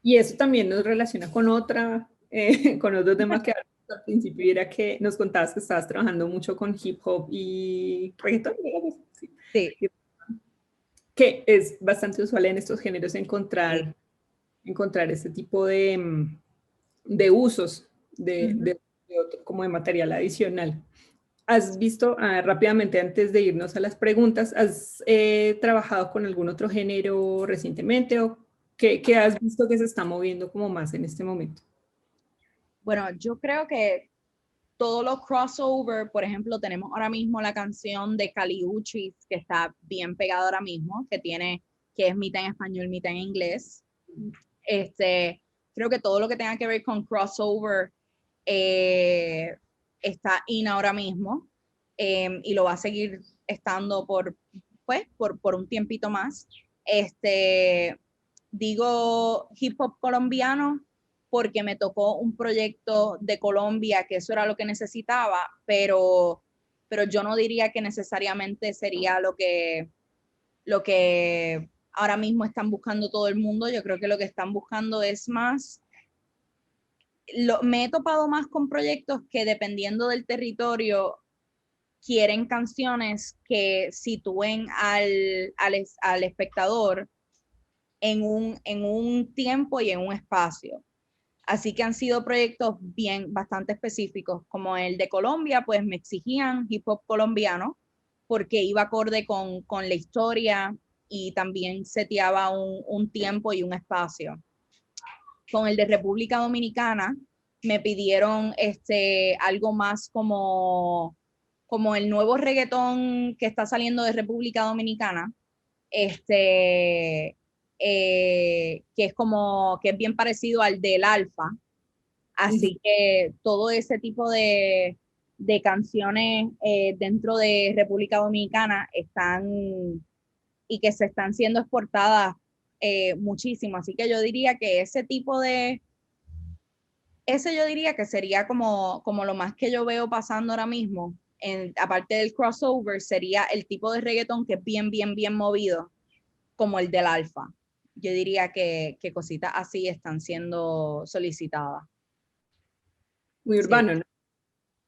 Y eso también nos relaciona con con otro tema que hablamos al principio, y era que nos contabas que estabas trabajando mucho con hip hop y reggaetón, digamos. Sí. Sí. Que es bastante usual en estos géneros encontrar este tipo de usos como de material adicional. ¿Has visto, rápidamente antes de irnos a las preguntas, has trabajado con algún otro género recientemente, o qué has visto que se está moviendo como más en este momento? Bueno, yo creo que todos los crossover, por ejemplo, tenemos ahora mismo la canción de Kali Uchis, que está bien pegada ahora mismo, que es mitad en español, mitad en inglés. Creo que todo lo que tenga que ver con crossover está in ahora mismo, y lo va a seguir estando por un tiempito más. Digo hip hop colombiano porque me tocó un proyecto de Colombia, que eso era lo que necesitaba, pero yo no diría que necesariamente sería lo que ahora mismo están buscando todo el mundo. Yo creo que lo que están buscando es más, me he topado más con proyectos que, dependiendo del territorio, quieren canciones que sitúen al espectador en un tiempo y en un espacio. Así que han sido proyectos bastante específicos, como el de Colombia, pues me exigían hip hop colombiano, porque iba acorde con la historia y también seteaba un tiempo y un espacio. Con el de República Dominicana, me pidieron algo más como el nuevo reggaetón que está saliendo de República Dominicana, que es que es bien parecido al del Alfa. Así que todo ese tipo de canciones dentro de República Dominicana están y que se están siendo exportadas muchísimo. Así que yo diría que ese yo diría que sería como lo más que yo veo pasando ahora mismo. Aparte del crossover, sería el tipo de reggaetón que es bien, bien, bien movido, como el del Alfa. Yo diría que cositas así están siendo solicitadas. Muy Sí, urbano, ¿no?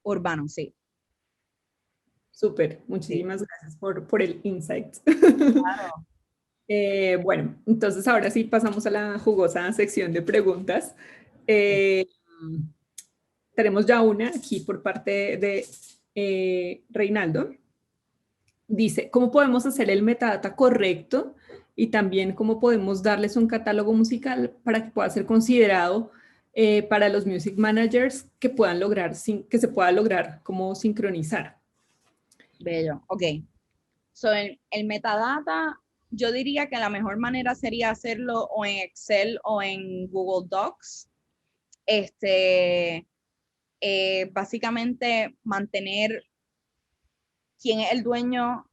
urbano, sí. Súper, Sí. muchísimas gracias por el insight. Claro. Bueno, entonces ahora sí pasamos a la jugosa sección de preguntas. Eh, Tenemos ya una aquí por parte de Reinaldo. Dice, ¿cómo podemos hacer el metadata correcto? Y también cómo podemos darles un catálogo musical para que pueda ser considerado para los music managers que puedan lograr, que se pueda lograr como sincronizar. Bello. Ok. So, el metadata, yo diría que la mejor manera sería hacerlo o en Excel o en Google Docs. Básicamente mantener quién es el dueño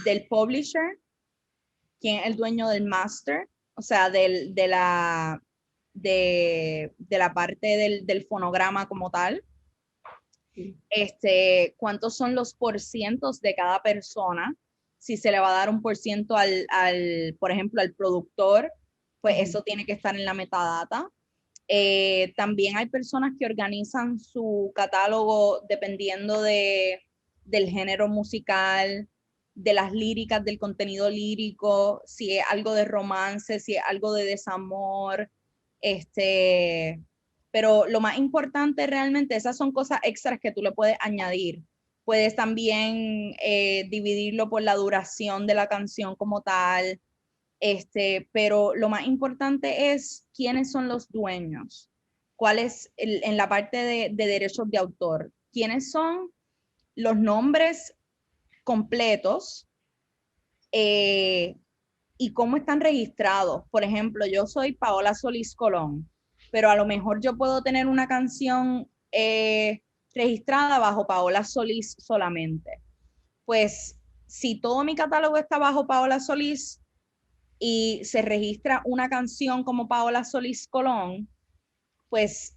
del publisher, quién es el dueño del master, o sea, de la parte del fonograma como tal. Cuántos son los porcientos de cada persona, si se le va a dar un porciento por ejemplo, al productor, pues eso tiene que estar en la metadata. También hay personas que organizan su catálogo dependiendo del género musical, de las líricas, del contenido lírico, si es algo de romance, si es algo de desamor, pero lo más importante realmente, esas son cosas extras que tú le puedes añadir. Puedes también dividirlo por la duración de la canción como tal, pero lo más importante es quiénes son los dueños, cuál es en la parte de derechos de autor, quiénes son los nombres completos y cómo están registrados. Por ejemplo, yo soy Paola Solís Colón, pero a lo mejor yo puedo tener una canción registrada bajo Paola Solís solamente. Pues si todo mi catálogo está bajo Paola Solís y se registra una canción como Paola Solís Colón, pues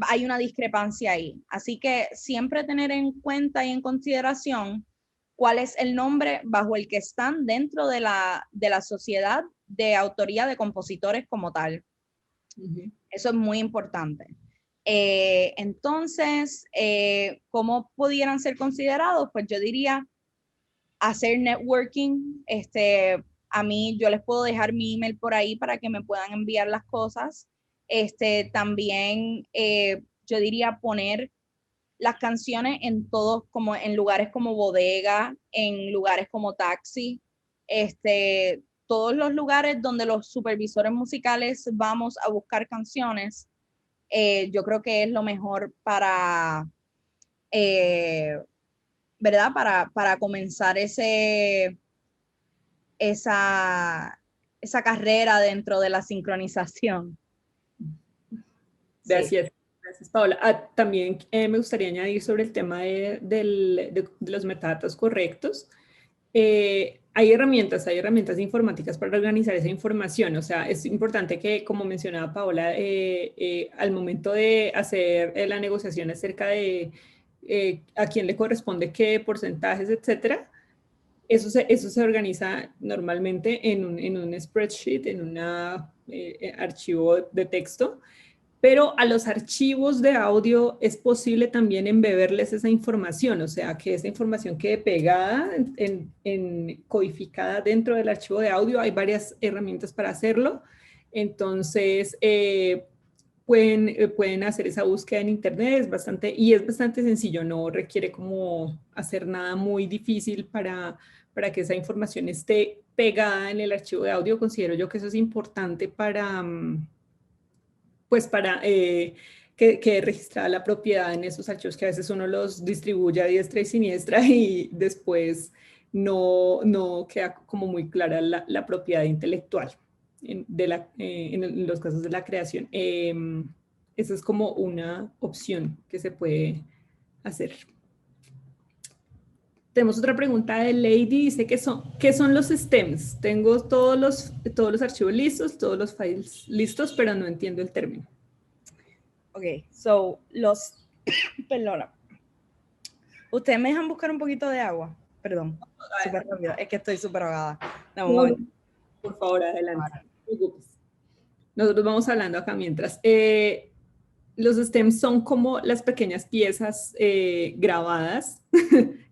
hay una discrepancia ahí. Así que siempre tener en cuenta y en consideración cuál es el nombre bajo el que están dentro de la sociedad de autoría de compositores como tal. Eso es muy importante. Entonces, ¿cómo pudieran ser considerados? Pues yo diría hacer networking. A mí yo les puedo dejar mi email por ahí para que me puedan enviar las cosas. También yo diría poner las canciones en todos, como en lugares como bodega, en lugares como taxi, todos los lugares donde los supervisores musicales vamos a buscar canciones, yo creo que es lo mejor eh, ¿verdad? Para comenzar esa carrera dentro de la sincronización. Sí. Gracias, gracias Paola. También me gustaría añadir sobre el tema de los metadatos correctos. Hay herramientas informáticas para organizar esa información. O sea, es importante que, como mencionaba Paola, al momento de hacer la negociación acerca de a quién le corresponde qué porcentajes, etcétera, eso se organiza normalmente en un spreadsheet, en un archivo de texto, pero a los archivos de audio es posible también embeberles esa información, o sea, que esa información quede pegada, codificada dentro del archivo de audio. Hay varias herramientas para hacerlo. Entonces, pueden hacer esa búsqueda en internet, es bastante sencillo, no requiere como hacer nada muy difícil para que esa información esté pegada en el archivo de audio. Considero yo que eso es importante para, pues para que registrada la propiedad en esos archivos, que a veces uno los distribuye a diestra y siniestra y después no queda como muy clara la propiedad intelectual en los casos de la creación. Esa es como una opción que se puede hacer. Tenemos otra pregunta de Lady, dice ¿qué son los stems? Tengo todos los archivos listos, todos los files listos, pero no entiendo el término. Ok, so perdona. ¿Ustedes me dejan buscar un poquito de agua? Perdón, súper rápido, es que estoy súper ahogada. No, por favor, adelante. Nosotros vamos hablando acá mientras. Los stems son como las pequeñas piezas grabadas,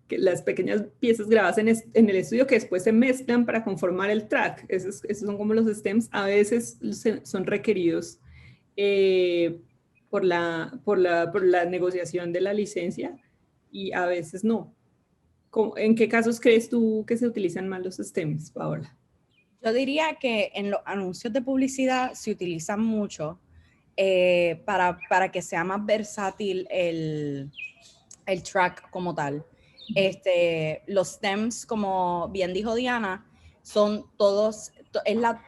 las pequeñas piezas grabadas en el estudio que después se mezclan para conformar el track. Esos son como los stems. A veces son requeridos por la negociación de la licencia y a veces no. ¿En qué casos crees tú que se utilizan más los stems, Paola? Yo diría que en los anuncios de publicidad se utilizan mucho para que sea más versátil el track como tal. Los stems, como bien dijo Diana, son todos,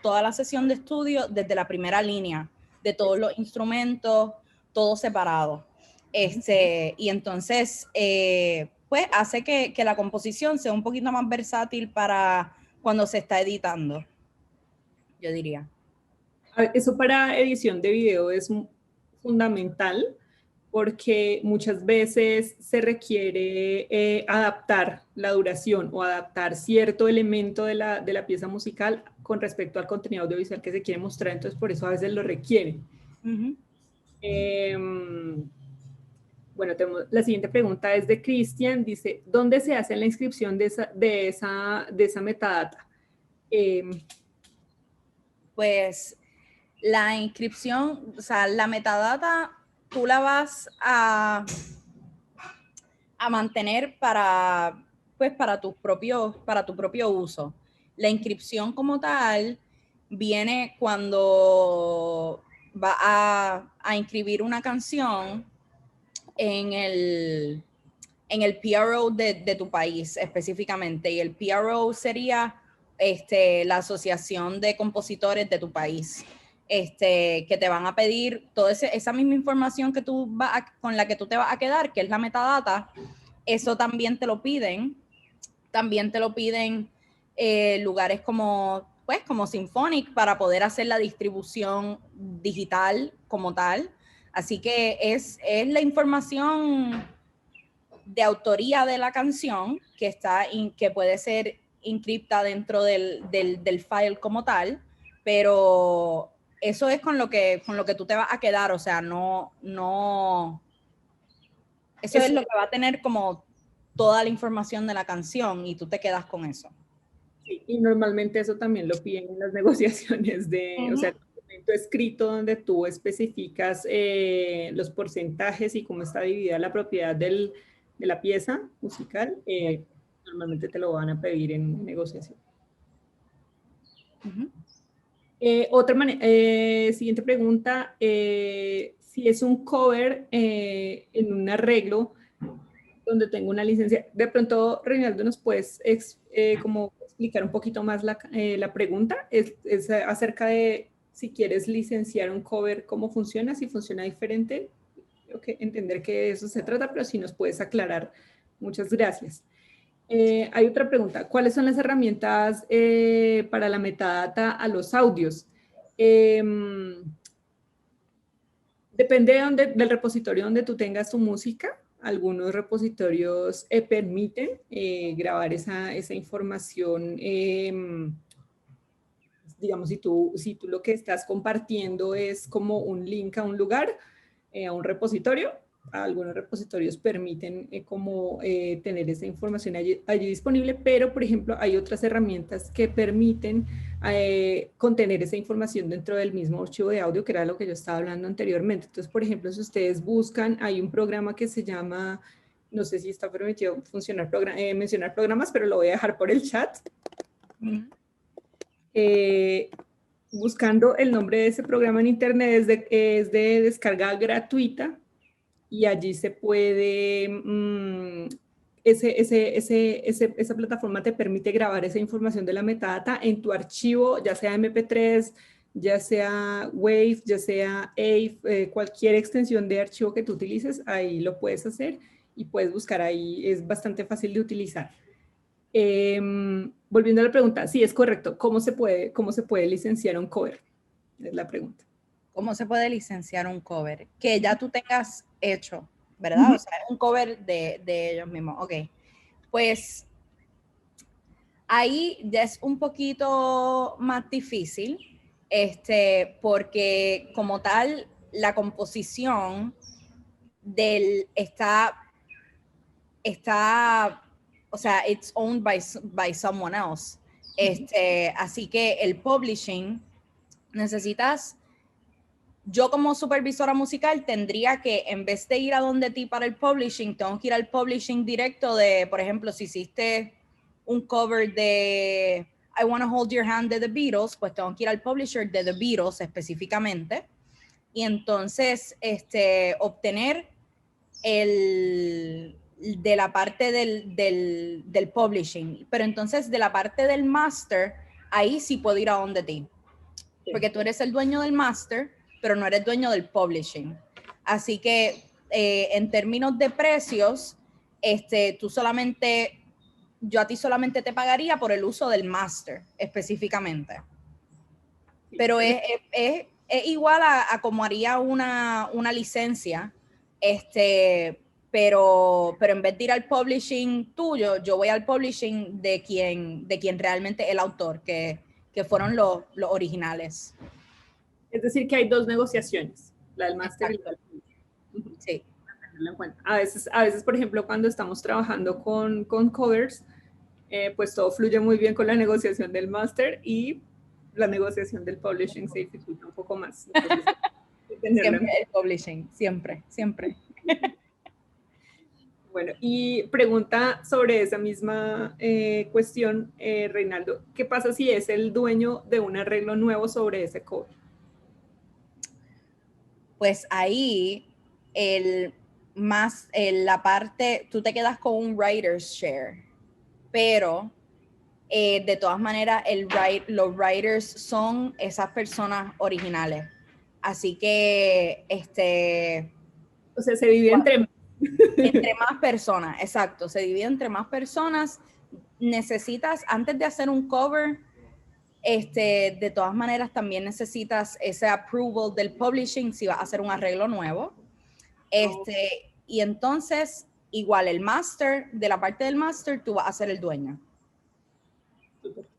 toda la sesión de estudio desde la primera línea, de todos los instrumentos, todo separado. Y entonces, pues hace que la composición sea un poquito más versátil para cuando se está editando, yo diría. Eso para edición de video es fundamental porque muchas veces se requiere adaptar la duración o adaptar cierto elemento de la pieza musical con respecto al contenido audiovisual que se quiere mostrar, entonces por eso a veces lo requiere. Uh-huh. Bueno, la siguiente pregunta es de Cristian, dice, ¿dónde se hace la inscripción de esa metadata? Pues la inscripción, o sea, la metadata, tú la vas a mantener para tu propio uso. La inscripción como tal viene cuando va a inscribir una canción en el PRO de tu país específicamente, y el PRO sería la Asociación de Compositores de tu país, que te van a pedir toda esa misma información que con la que tú te vas a quedar, que es la metadata. Eso también te lo piden. También te lo piden lugares como Symphonic para poder hacer la distribución digital como tal. Así que es la información de autoría de la canción que puede ser encriptada dentro del file como tal, pero eso es con lo que tú te vas a quedar, o sea, eso es lo que va a tener como toda la información de la canción y tú te quedas con eso. Sí, y normalmente eso también lo piden en las negociaciones o sea, el documento escrito donde tú especificas los porcentajes y cómo está dividida la propiedad de la pieza musical, normalmente te lo van a pedir en negociación. Siguiente pregunta, si es un cover en un arreglo donde tengo una licencia, de pronto Reinaldo nos puedes como explicar un poquito más la pregunta, es acerca de si quieres licenciar un cover, cómo funciona, si funciona diferente, creo que entender que de eso se trata, pero si nos puedes aclarar, muchas gracias. Hay otra pregunta, ¿cuáles son las herramientas para la metadata a los audios? Depende del repositorio donde tú tengas tu música. Algunos repositorios permiten grabar esa información digamos, si tú lo que estás compartiendo es como un link a un lugar, a un repositorio, algunos repositorios permiten tener esa información allí disponible, pero por ejemplo hay otras herramientas que permiten contener esa información dentro del mismo archivo de audio, que era lo que yo estaba hablando anteriormente. Entonces, por ejemplo, si ustedes buscan, hay un programa que se llama, no sé si está permitido mencionar programas, pero lo voy a dejar por el chat. Buscando el nombre de ese programa en internet, es de descarga gratuita, y allí se puede, esa plataforma te permite grabar esa información de la metadata en tu archivo, ya sea MP3, ya sea Wave, ya sea AVE, cualquier extensión de archivo que tú utilices, ahí lo puedes hacer y puedes buscar ahí, es bastante fácil de utilizar. Volviendo a la pregunta, sí, es correcto. ¿Cómo se puede licenciar un cover? Es la pregunta. ¿Cómo se puede licenciar un cover? Que ya tú tengas hecho, ¿verdad? O sea, un cover de ellos mismos. Ok. Pues ahí ya es un poquito más difícil, porque como tal, la composición está, o sea, it's owned by someone else. Así que el publishing yo como supervisora musical tendría que, en vez de ir a donde ti para el publishing, tengo que ir al publishing directo de, por ejemplo, si hiciste un cover de I Wanna Hold Your Hand de The Beatles, pues tengo que ir al publisher de The Beatles específicamente, y entonces obtener de la parte del publishing, pero entonces de la parte del master, ahí sí puedo ir a donde ti, porque tú eres el dueño del master, pero no eres dueño del publishing. Así que en términos de precios, yo a ti solamente te pagaría por el uso del master específicamente. Pero es igual a como haría una licencia, pero en vez de ir al publishing tuyo, yo voy al publishing de quien realmente es el autor, que fueron los originales. Es decir, que hay dos negociaciones, la del máster y la del publishing. Sí. A veces, por ejemplo, cuando estamos trabajando con covers, pues todo fluye muy bien con la negociación del máster, y la negociación del publishing se dificulta un poco más. Entonces, siempre el publishing, siempre. Bueno, y pregunta sobre esa misma cuestión, Reinaldo, ¿qué pasa si es el dueño de un arreglo nuevo sobre ese cover? Pues ahí la parte, tú te quedas con un writer's share, pero de todas maneras los writers son esas personas originales. Así que o sea, se divide entre más personas, exacto, se divide entre más personas. Necesitas, antes de hacer un cover, de todas maneras también necesitas ese approval del publishing si vas a hacer un arreglo nuevo. Y entonces, igual el master, de la parte del master, tú vas a ser el dueño.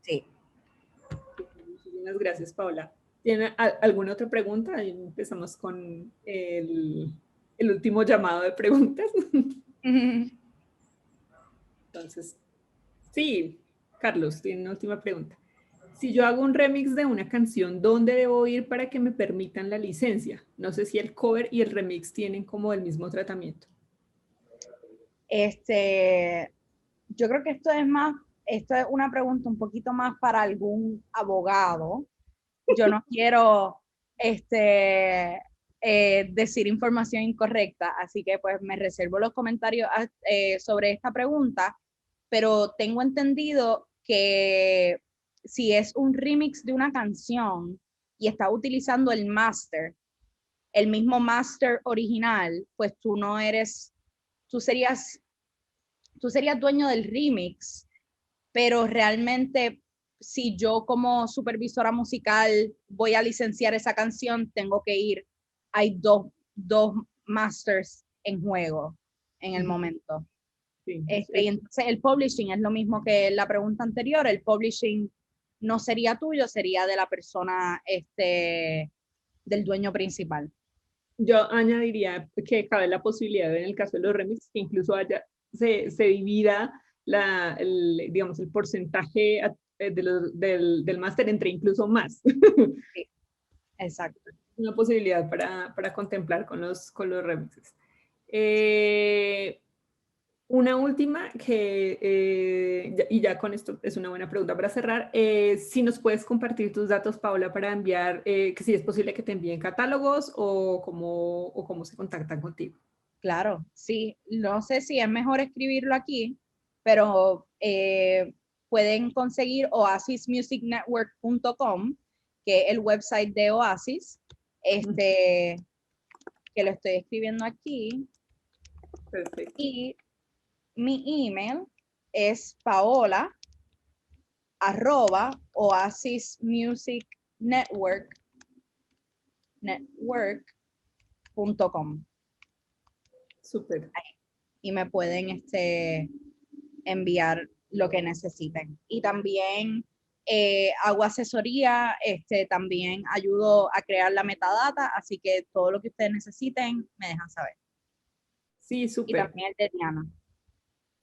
Sí. Muchas gracias, Paola. ¿Tiene alguna otra pregunta? Ahí empezamos con el último llamado de preguntas. Entonces, sí, Carlos, tiene una última pregunta. Si yo hago un remix de una canción, ¿dónde debo ir para que me permitan la licencia? No sé si el cover y el remix tienen como el mismo tratamiento. Yo creo que esto es una pregunta un poquito más para algún abogado. Yo no quiero decir información incorrecta, así que pues me reservo los comentarios sobre esta pregunta, pero tengo entendido que si es un remix de una canción y está utilizando el mismo master original, pues tú serías dueño del remix, pero realmente si yo como supervisora musical voy a licenciar esa canción, tengo que hay dos masters en juego en el momento. Sí, y entonces el publishing es lo mismo que la pregunta anterior. El publishing no sería tuyo, sería de la persona, del dueño principal. Yo añadiría que cabe la posibilidad en el caso de los remixes que incluso se divida digamos, el porcentaje del máster entre incluso más. Sí, exacto. Una posibilidad para contemplar con los remixes. Una última y ya con esto es una buena pregunta para cerrar, si nos puedes compartir tus datos, Paola, para enviar, que si es posible que te envíen catálogos o cómo se contactan contigo. Claro, sí. No sé si es mejor escribirlo aquí, pero pueden conseguir oasismusicnetwork.com, que es el website de Oasis, que lo estoy escribiendo aquí. Perfecto. Y mi email es paola@oasismusicnetwork.com. Súper. Y me pueden enviar lo que necesiten. Y también hago asesoría, también ayudo a crear la metadata, así que todo lo que ustedes necesiten me dejan saber. Sí, Y súper. también el de Diana.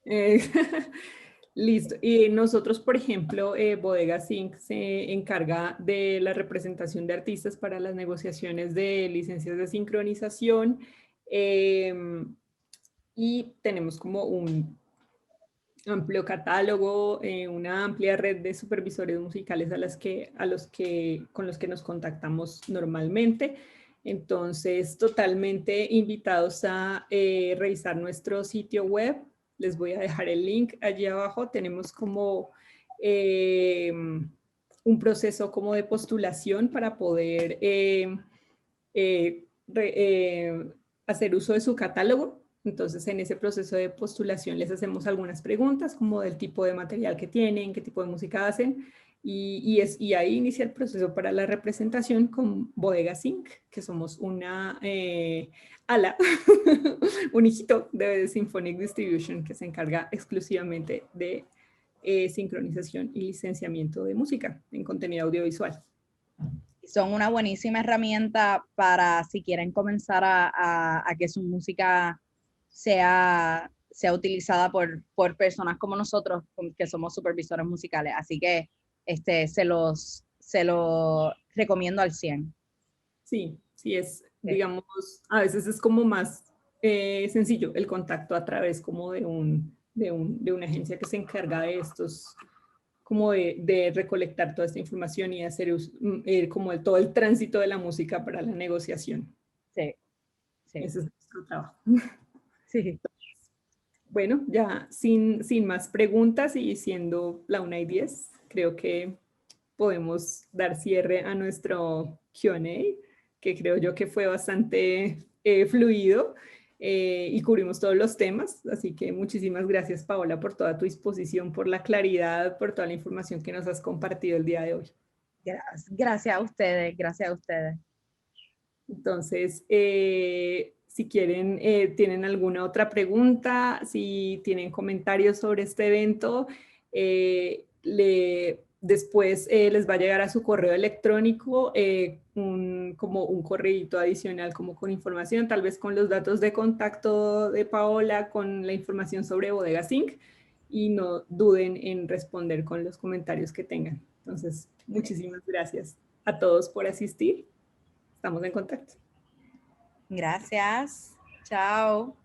Eh, Listo. Y nosotros, por ejemplo, Bodega Zinc se encarga de la representación de artistas para las negociaciones de licencias de sincronización, y tenemos como un amplio catálogo, una amplia red de supervisores musicales con los que nos contactamos normalmente. Entonces, totalmente invitados a revisar nuestro sitio web. Les voy a dejar el link allí abajo. Tenemos como un proceso como de postulación para poder eh, hacer uso de su catálogo. Entonces, en ese proceso de postulación les hacemos algunas preguntas como del tipo de material que tienen, qué tipo de música hacen, y ahí inicia el proceso para la representación con Bodega Zinc, que somos una ala, un hijito de Symphonic Distribution que se encarga exclusivamente de sincronización y licenciamiento de música en contenido audiovisual. Son una buenísima herramienta para si quieren comenzar a que su música sea utilizada por personas como nosotros, que somos supervisores musicales. Así que se los recomiendo al 100. Sí, sí es, Sí. digamos, a veces es como más sencillo el contacto a través como de una agencia que se encarga de estos, como de recolectar toda esta información y hacer como todo el tránsito de la música para la negociación. Sí, sí. Ese es nuestro trabajo. Sí. Bueno, ya sin más preguntas y siendo la 1:10, creo que podemos dar cierre a nuestro Q&A, que creo yo que fue bastante fluido, y cubrimos todos los temas. Así que muchísimas gracias, Paola, por toda tu disposición, por la claridad, por toda la información que nos has compartido el día de hoy. Gracias a ustedes, gracias a ustedes. Entonces, si quieren, tienen alguna otra pregunta, si tienen comentarios sobre este evento, después les va a llegar a su correo electrónico como un correíto adicional como con información, tal vez con los datos de contacto de Paola, con la información sobre Bodega Zinc, y no duden en responder con los comentarios que tengan. Entonces, muchísimas gracias a todos por asistir. Estamos en contacto. Gracias. Chao.